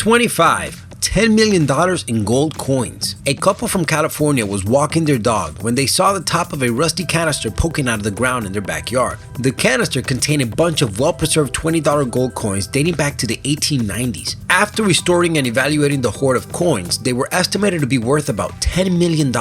25. $10 million in gold coins. A couple from California was walking their dog when they saw the top of a rusty canister poking out of the ground in their backyard. The canister contained a bunch of well-preserved $20 gold coins dating back to the 1890s. After restoring and evaluating the hoard of coins, they were estimated to be worth about $10 million.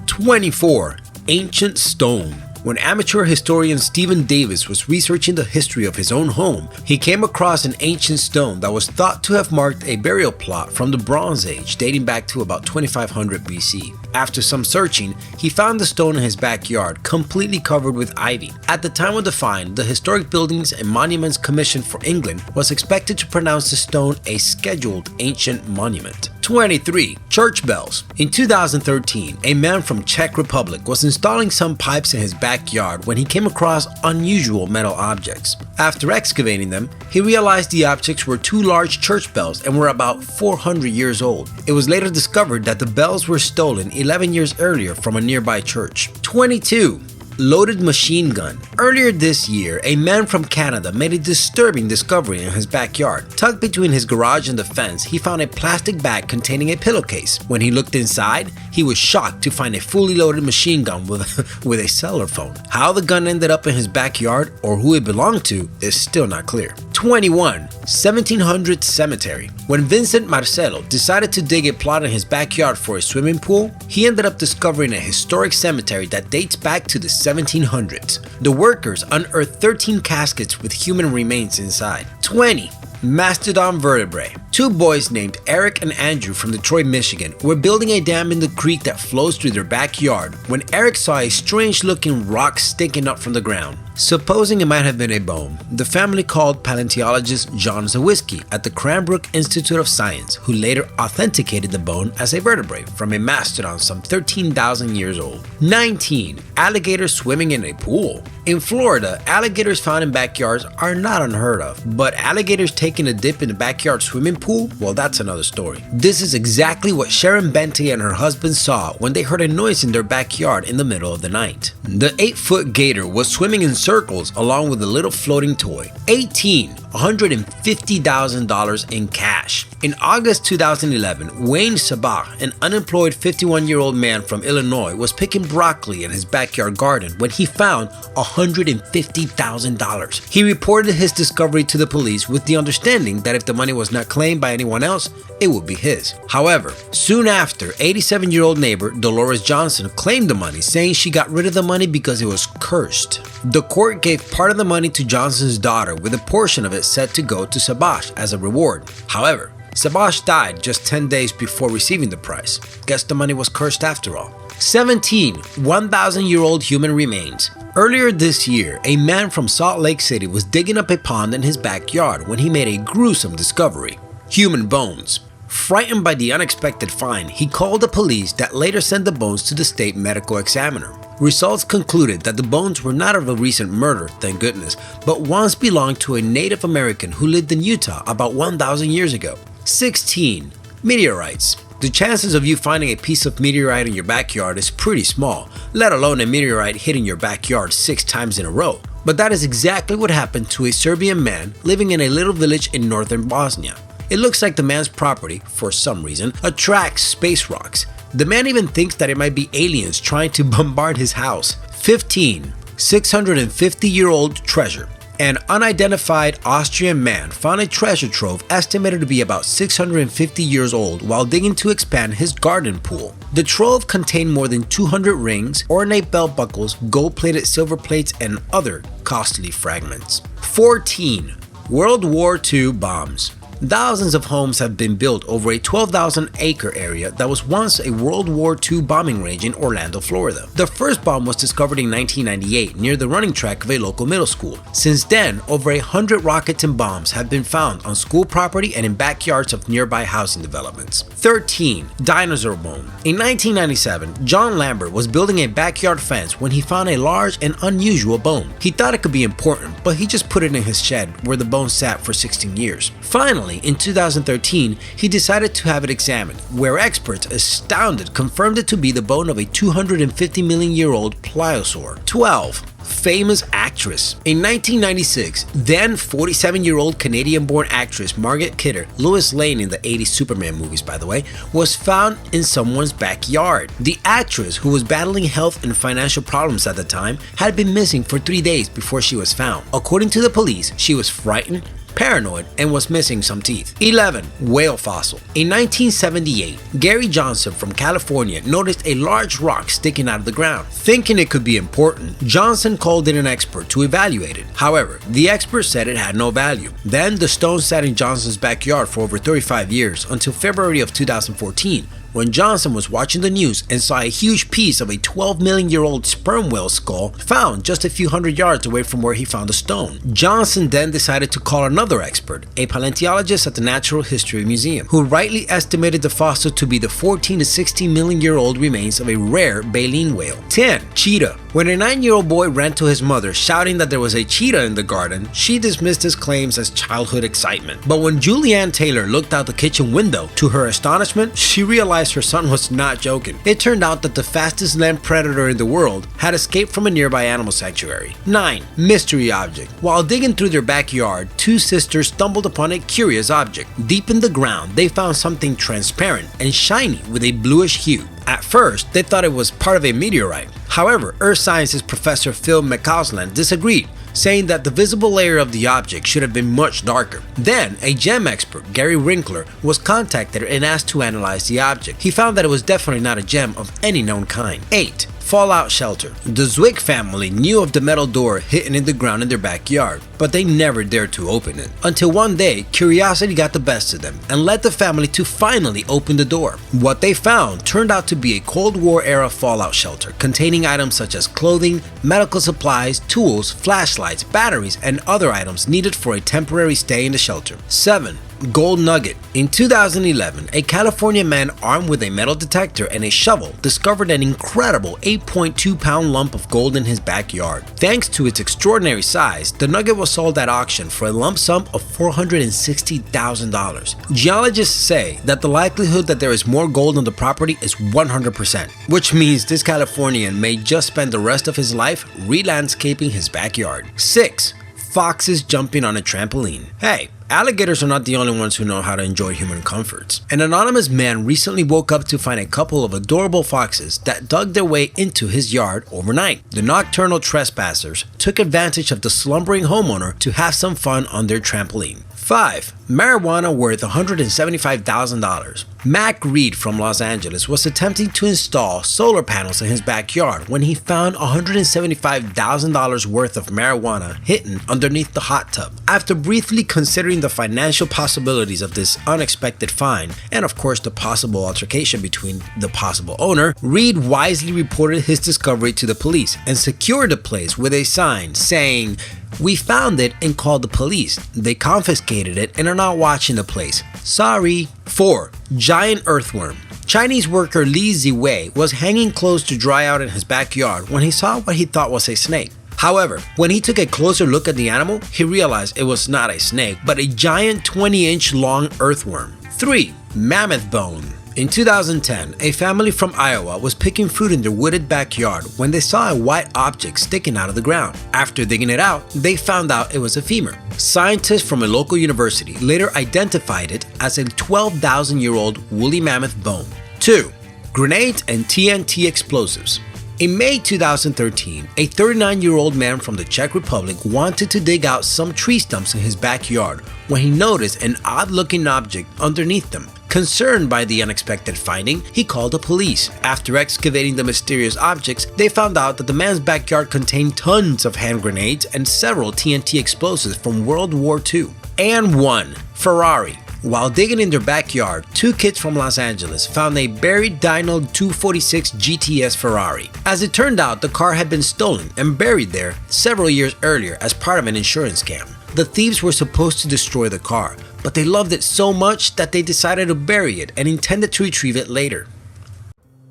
24. Ancient stone. When amateur historian Stephen Davis was researching the history of his own home, he came across an ancient stone that was thought to have marked a burial plot from the Bronze Age dating back to about 2500 BC. After some searching, he found the stone in his backyard completely covered with ivy. At the time of the find, the Historic Buildings and Monuments Commission for England was expected to pronounce the stone a scheduled ancient monument. 23. Church bells. In 2013, a man from Czech Republic was installing some pipes in his backyard when he came across unusual metal objects. After excavating them, he realized the objects were two large church bells and were about 400 years old. It was later discovered that the bells were stolen 11 years earlier from a nearby church. 22. Loaded machine gun. Earlier this year, a man from Canada made a disturbing discovery in his backyard. Tucked between his garage and the fence, he found a plastic bag containing a pillowcase. When he looked inside, he was shocked to find a fully loaded machine gun with a cellular phone. How the gun ended up in his backyard or who it belonged to is still not clear. 21. 1700 cemetery. When Vincent Marcelo decided to dig a plot in his backyard for a swimming pool, he ended up discovering a historic cemetery that dates back to the 1700s. The workers unearthed 13 caskets with human remains inside. 20. Mastodon vertebrae. Two boys named Eric and Andrew from Detroit, Michigan were building a dam in the creek that flows through their backyard when Eric saw a strange-looking rock sticking up from the ground. Supposing it might have been a bone, the family called paleontologist John Zawiski at the Cranbrook Institute of Science, who later authenticated the bone as a vertebrae from a mastodon some 13,000 years old. 19. Alligators swimming in a pool. In Florida, alligators found in backyards are not unheard of, but alligators taking a dip in the backyard swimming pool, well, that's another story. This is exactly what Sharon Benty and her husband saw when they heard a noise in their backyard in the middle of the night. The 8-foot gator was swimming in circles along with a little floating toy. 18. $150,000 in cash. In August 2011, Wayne Sabah, an unemployed 51-year-old man from Illinois, was picking broccoli in his backyard garden when he found $150,000. He reported his discovery to the police with the understanding that if the money was not claimed by anyone else, it would be his. However, soon after, 87-year-old neighbor Dolores Johnson claimed the money, saying she got rid of the money because it was cursed. The court gave part of the money to Johnson's daughter, with a portion of it set to go to Sabash as a reward. However, Sabash died just 10 days before receiving the prize. Guess the money was cursed after all. 17. 1,000-year-old human remains. Earlier this year, a man from Salt Lake City was digging up a pond in his backyard when he made a gruesome discovery: human bones. Frightened by the unexpected find, he called the police that later sent the bones to the state medical examiner. Results concluded that the bones were not of a recent murder, thank goodness, but once belonged to a Native American who lived in Utah about 1,000 years ago. 16. Meteorites. The chances of you finding a piece of meteorite in your backyard is pretty small, let alone a meteorite hitting your backyard 6 times in a row. But that is exactly what happened to a Serbian man living in a little village in northern Bosnia. It looks like the man's property, for some reason, attracts space rocks. The man even thinks that it might be aliens trying to bombard his house. 15. 650-year-old treasure. An unidentified Austrian man found a treasure trove estimated to be about 650 years old while digging to expand his garden pool. The trove contained more than 200 rings, ornate belt buckles, gold-plated silver plates, and other costly fragments. 14. World War II bombs. Thousands of homes have been built over a 12,000-acre area that was once a World War II bombing range in Orlando, Florida. The first bomb was discovered in 1998 near the running track of a local middle school. Since then, over 100 rockets and bombs have been found on school property and in backyards of nearby housing developments. 13. Dinosaur bone. In 1997, John Lambert was building a backyard fence when he found a large and unusual bone. He thought it could be important, but he just put it in his shed where the bone sat for 16 years. Finally, in 2013, he decided to have it examined, where experts, astounded, confirmed it to be the bone of a 250 million year old pliosaur. 12. famous actress. In 1996, then 47-year-old Canadian-born actress Margaret Kidder, Lois Lane in the 80s Superman movies by the way, was found in someone's backyard. The actress, who was battling health and financial problems at the time, had been missing for 3 days before she was found. According to the police, she was frightened, paranoid, and was missing some teeth. 11. Whale fossil. In 1978, Gary Johnson from California noticed a large rock sticking out of the ground. Thinking it could be important, Johnson called in an expert to evaluate it. However, the expert said it had no value. Then the stone sat in Johnson's backyard for over 35 years until February of 2014, when Johnson was watching the news and saw a huge piece of a 12-million-year-old sperm whale skull found just a few hundred yards away from where he found the stone. Johnson then decided to call another expert, a paleontologist at the Natural History Museum, who rightly estimated the fossil to be the 14 to 16 million-year-old remains of a rare baleen whale. 10. Cheetah. When a 9-year-old boy ran to his mother shouting that there was a cheetah in the garden, she dismissed his claims as childhood excitement. But when Julianne Taylor looked out the kitchen window, to her astonishment, she realized her son was not joking. It turned out that the fastest land predator in the world had escaped from a nearby animal sanctuary. 9. Mystery object. While digging through their backyard, two sisters stumbled upon a curious object. Deep in the ground, they found something transparent and shiny with a bluish hue. At first, they thought it was part of a meteorite. However, Earth Sciences professor Phil McCausland disagreed, saying that the visible layer of the object should have been much darker. Then, a gem expert, Gary Winkler, was contacted and asked to analyze the object. He found that it was definitely not a gem of any known kind. 8. Fallout shelter. The Zwick family knew of the metal door hidden in the ground in their backyard, but they never dared to open it. Until one day, curiosity got the best of them and led the family to finally open the door. What they found turned out to be a Cold War era fallout shelter containing items such as clothing, medical supplies, tools, flashlights, batteries, and other items needed for a temporary stay in the shelter. 7. Gold nugget. In 2011, a California man armed with a metal detector and a shovel discovered an incredible 8.2-pound lump of gold in his backyard. Thanks to its extraordinary size, the nugget was sold at auction for a lump sum of $460,000. Geologists say that the likelihood that there is more gold on the property is 100%, which means this Californian may just spend the rest of his life re-landscaping his backyard. 6. Foxes jumping on a trampoline. Hey, alligators are not the only ones who know how to enjoy human comforts. An anonymous man recently woke up to find a couple of adorable foxes that dug their way into his yard overnight. The nocturnal trespassers took advantage of the slumbering homeowner to have some fun on their trampoline. 5. Marijuana worth $175,000. Mac Reed from Los Angeles was attempting to install solar panels in his backyard when he found $175,000 worth of marijuana hidden underneath the hot tub. After briefly considering the financial possibilities of this unexpected find, and of course the possible altercation between the possible owner, Reed wisely reported his discovery to the police and secured the place with a sign saying, "We found it and called the police. They confiscated it and are not watching the place. Sorry." 4. Giant earthworm. Chinese worker Li Ziwei was hanging clothes to dry out in his backyard when he saw what he thought was a snake. However, when he took a closer look at the animal, he realized it was not a snake, but a giant 20-inch long earthworm. 3. Mammoth bone. In 2010, a family from Iowa was picking fruit in their wooded backyard when they saw a white object sticking out of the ground. After digging it out, they found out it was a femur. Scientists from a local university later identified it as a 12,000-year-old woolly mammoth bone. 2. Grenades and TNT explosives. In May 2013, a 39-year-old man from the Czech Republic wanted to dig out some tree stumps in his backyard when he noticed an odd-looking object underneath them. Concerned by the unexpected finding, he called the police. After excavating the mysterious objects, they found out that the man's backyard contained tons of hand grenades and several TNT explosives from World War II. And 1. Ferrari. While digging in their backyard, two kids from Los Angeles found a buried Dyno 246 GTS Ferrari. As it turned out, the car had been stolen and buried there several years earlier as part of an insurance scam. The thieves were supposed to destroy the car, but they loved it so much that they decided to bury it and intended to retrieve it later.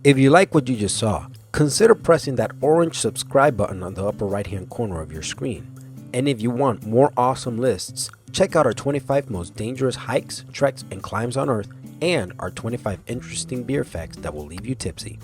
If you like what you just saw, consider pressing that orange subscribe button on the upper right hand corner of your screen. And if you want more awesome lists, check out our 25 most dangerous hikes, treks, and climbs on Earth, and our 25 interesting beer facts that will leave you tipsy.